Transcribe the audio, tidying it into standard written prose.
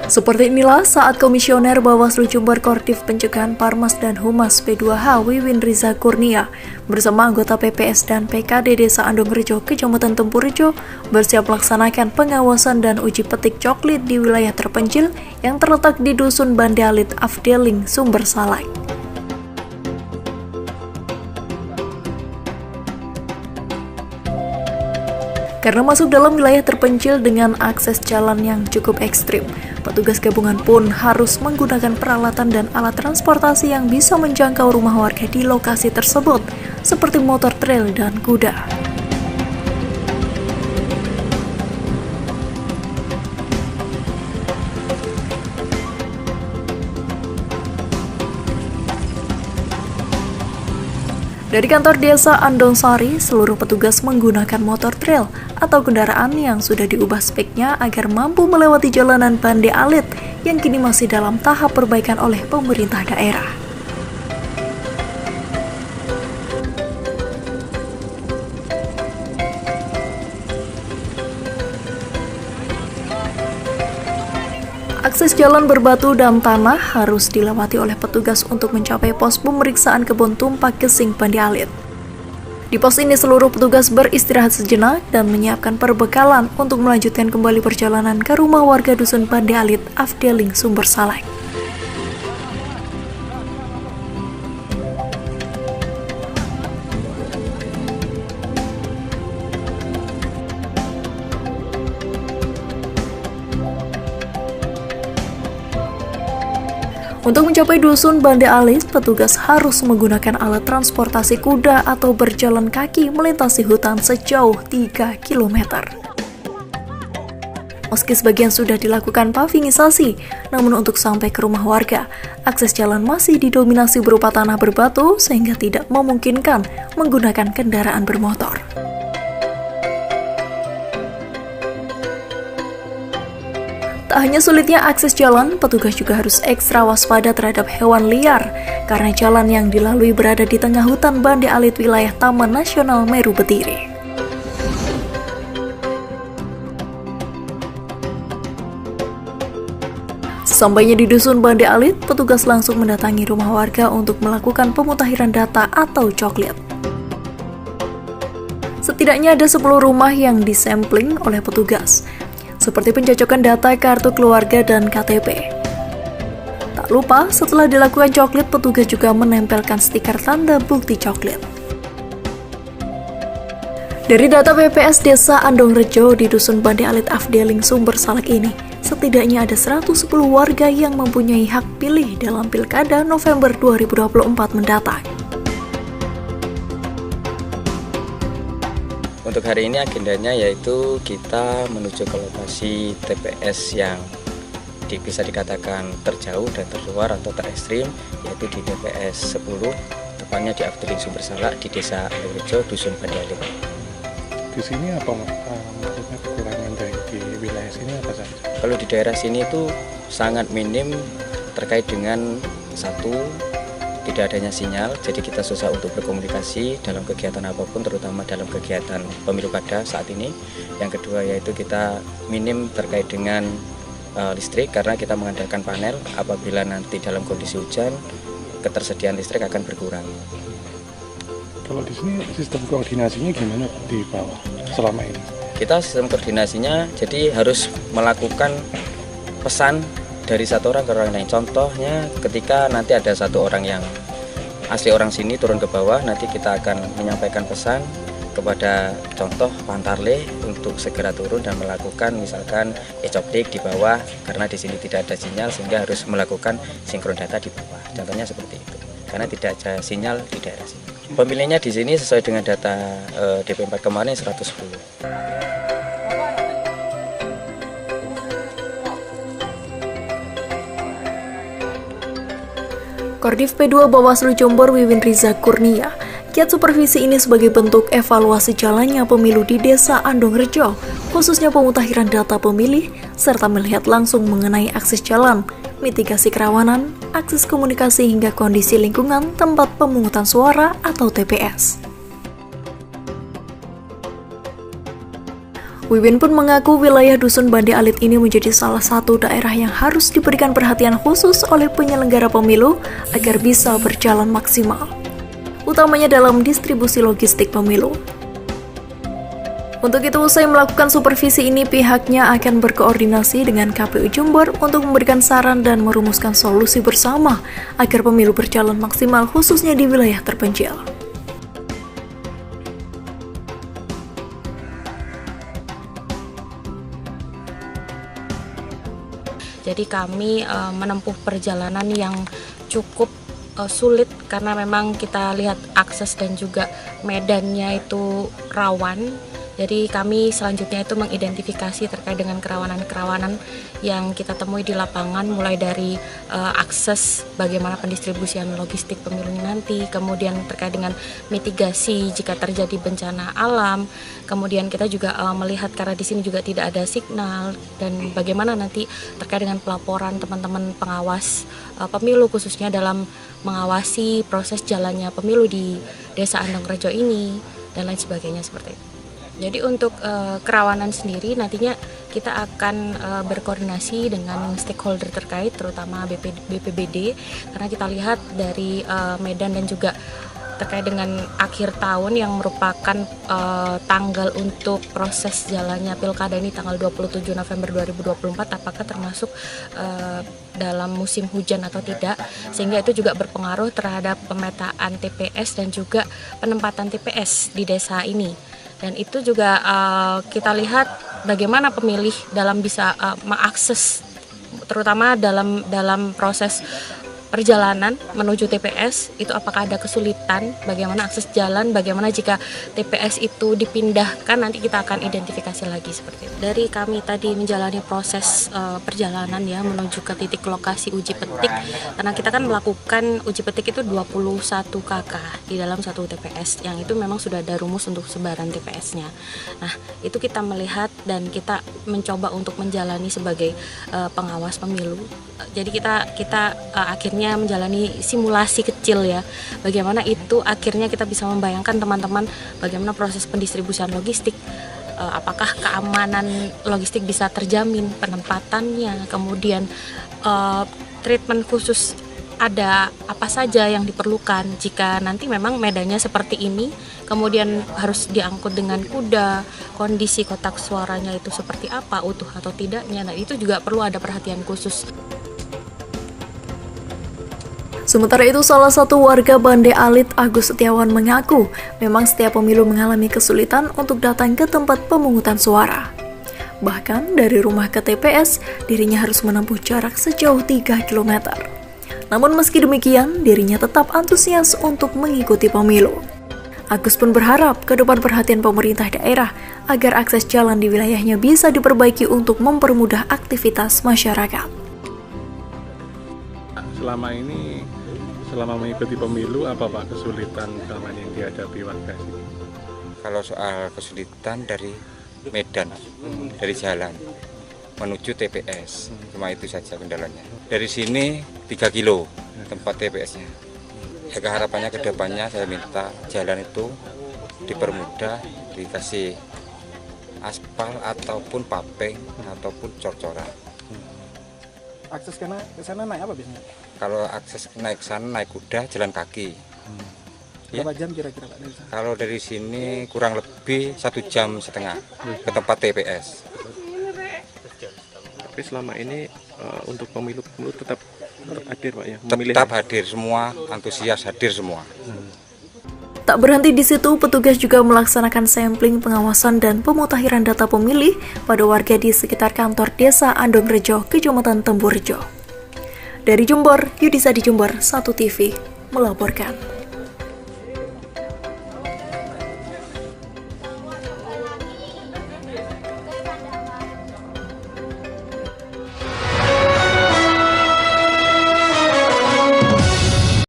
Seperti inilah saat Komisioner Bawaslu Jember Koordif Pencegahan Parmas dan Humas P2H Wiwin Riza Kurnia bersama anggota PPS dan PKD Desa Andongrejo, Kecamatan Tempurrejo bersiap melaksanakan pengawasan dan uji petik coklit di wilayah terpencil yang terletak di Dusun Bande Alit, Afdeling, Sumber Salak. Karena masuk dalam wilayah terpencil dengan akses jalan yang cukup ekstrim, petugas gabungan pun harus menggunakan peralatan dan alat transportasi yang bisa menjangkau rumah warga di lokasi tersebut, seperti motor trail dan kuda. Dari kantor desa Andongsari, seluruh petugas menggunakan motor trail atau kendaraan yang sudah diubah speknya agar mampu melewati jalanan Bande Alit yang kini masih dalam tahap perbaikan oleh pemerintah daerah. Akses jalan berbatu dan tanah harus dilewati oleh petugas untuk mencapai pos pemeriksaan kebun tumpak Gesing Bande Alit. Di pos ini seluruh petugas beristirahat sejenak dan menyiapkan perbekalan untuk melanjutkan kembali perjalanan ke rumah warga Dusun Bande Alit, Afdeling, Sumber Salak. Untuk mencapai Dusun Bande Alit, petugas harus menggunakan alat transportasi kuda atau berjalan kaki melintasi hutan sejauh 3 km. Meski sebagian sudah dilakukan pavingisasi, namun untuk sampai ke rumah warga, akses jalan masih didominasi berupa tanah berbatu sehingga tidak memungkinkan menggunakan kendaraan bermotor. Tak hanya sulitnya akses jalan, petugas juga harus ekstra waspada terhadap hewan liar karena jalan yang dilalui berada di tengah hutan Bande Alit wilayah Taman Nasional Meru Betiri. Sesampainya di Dusun Bande Alit, petugas langsung mendatangi rumah warga untuk melakukan pemutahiran data atau coklit. Setidaknya ada 10 rumah yang disampling oleh petugas, seperti pencocokan data kartu keluarga dan KTP. Tak lupa, setelah dilakukan coklit, petugas juga menempelkan stiker tanda bukti coklit. Dari data PPS Desa Andongrejo di Dusun Bande Alit, Afdeling, Sumber Salak ini, setidaknya ada 110 warga yang mempunyai hak pilih dalam Pilkada November 2024 mendatang. Untuk hari ini agendanya yaitu kita menuju ke lokasi TPS yang bisa dikatakan terjauh dan terluar atau terekstrim, yaitu di TPS 10, tepatnya di Afdeling Sumber Salak di Desa Andongrejo, Dusun Bande Alit. Di sini apa maksudnya kekurangan dari di wilayah sini apa saja? Kalau di daerah sini itu sangat minim terkait dengan satu, tidak adanya sinyal, jadi kita susah untuk berkomunikasi dalam kegiatan apapun, terutama dalam kegiatan pemilu kada saat ini. Yang kedua yaitu kita minim terkait dengan listrik karena kita mengandalkan panel. Apabila nanti dalam kondisi hujan, ketersediaan listrik akan berkurang. Kalau di sini sistem koordinasinya gimana di bawah selama ini? Kita sistem koordinasinya jadi harus melakukan pesan dari satu orang ke orang lain. Contohnya ketika nanti ada satu orang yang asli orang sini turun ke bawah, nanti kita akan menyampaikan pesan kepada contoh Pantarle untuk segera turun dan melakukan misalkan e-coplik di bawah karena di sini tidak ada sinyal sehingga harus melakukan sinkron data di bawah. Contohnya seperti itu. Karena tidak ada sinyal di daerah sini. Pemilihnya di sini sesuai dengan data DP4 kemarin 110. Koordif P2 Bawaslu Jember Wiwin Riza Kurnia, kiat supervisi ini sebagai bentuk evaluasi jalannya pemilu di Desa Andongrejo, khususnya pemutahiran data pemilih, serta melihat langsung mengenai akses jalan, mitigasi kerawanan, akses komunikasi hingga kondisi lingkungan tempat pemungutan suara atau TPS. Wiwin pun mengaku wilayah Dusun Bande Alit ini menjadi salah satu daerah yang harus diberikan perhatian khusus oleh penyelenggara pemilu agar bisa berjalan maksimal, utamanya dalam distribusi logistik pemilu. Untuk itu, usai melakukan supervisi ini, pihaknya akan berkoordinasi dengan KPU Jember untuk memberikan saran dan merumuskan solusi bersama agar pemilu berjalan maksimal khususnya di wilayah terpencil. Jadi kami menempuh perjalanan yang cukup sulit karena memang kita lihat akses dan juga medannya itu rawan. Jadi kami selanjutnya itu mengidentifikasi terkait dengan kerawanan-kerawanan yang kita temui di lapangan, mulai dari akses bagaimana pendistribusian logistik pemilu nanti, kemudian terkait dengan mitigasi jika terjadi bencana alam, kemudian kita juga melihat karena di sini juga tidak ada signal, dan bagaimana nanti terkait dengan pelaporan teman-teman pengawas pemilu khususnya dalam mengawasi proses jalannya pemilu di Desa Andongrejo ini dan lain sebagainya seperti itu. Jadi untuk kerawanan sendiri nantinya kita akan berkoordinasi dengan stakeholder terkait, terutama BPBD, karena kita lihat dari medan dan juga terkait dengan akhir tahun yang merupakan tanggal untuk proses jalannya pilkada ini tanggal 27 November 2024, apakah termasuk dalam musim hujan atau tidak, sehingga itu juga berpengaruh terhadap pemetaan TPS dan juga penempatan TPS di desa ini. Dan itu juga kita lihat bagaimana pemilih dalam bisa mengakses, terutama dalam proses perjalanan menuju TPS itu apakah ada kesulitan, bagaimana akses jalan, bagaimana jika TPS itu dipindahkan, nanti kita akan identifikasi lagi seperti itu. Dari kami tadi menjalani proses perjalanan ya menuju ke titik lokasi uji petik, karena kita kan melakukan uji petik itu 21 KK di dalam satu TPS, yang itu memang sudah ada rumus untuk sebaran TPS-nya. Nah, itu kita melihat dan kita mencoba untuk menjalani sebagai pengawas pemilu. Jadi kita akhirnya menjalani simulasi kecil ya, bagaimana itu akhirnya kita bisa membayangkan teman-teman bagaimana proses pendistribusian logistik, apakah keamanan logistik bisa terjamin, penempatannya, kemudian treatment khusus ada apa saja yang diperlukan jika nanti memang medannya seperti ini, kemudian harus diangkut dengan kuda, kondisi kotak suaranya itu seperti apa, utuh atau tidaknya, nah itu juga perlu ada perhatian khusus. Sementara itu, salah satu warga Bande Alit, Agus Setiawan, mengaku memang setiap pemilu mengalami kesulitan untuk datang ke tempat pemungutan suara. Bahkan dari rumah ke TPS, dirinya harus menempuh jarak sejauh 3 km. Namun meski demikian, dirinya tetap antusias untuk mengikuti pemilu. Agus pun berharap ke depan perhatian pemerintah daerah agar akses jalan di wilayahnya bisa diperbaiki untuk mempermudah aktivitas masyarakat. Selama mengikuti pemilu, apa Pak kesulitan utama yang dihadapi warga sini? Kalau soal kesulitan dari medan, dari jalan menuju TPS, cuma itu saja kendalanya. Dari sini 3 kilo tempat TPS-nya. Ya, harapannya ke depannya saya minta jalan itu dipermudah, dikasih aspal ataupun paving ataupun cor-coran. Akses ke sana naik apa biasanya? Kalau akses naik sana naik kuda, jalan kaki. Berapa jam kira-kira Pak dari sana? Kalau dari sini kurang lebih 1,5 jam ke tempat TPS. Tapi selama ini untuk pemilu tetap hadir Pak ya? Tetap hadir semua, antusias hadir semua. Tak berhenti di situ, petugas juga melaksanakan sampling, pengawasan, dan pemutakhiran data pemilih pada warga di sekitar kantor Desa Andongrejo, Kecamatan Tempurejo. Dari Jember, Yudisa di Jember, 1 TV melaporkan.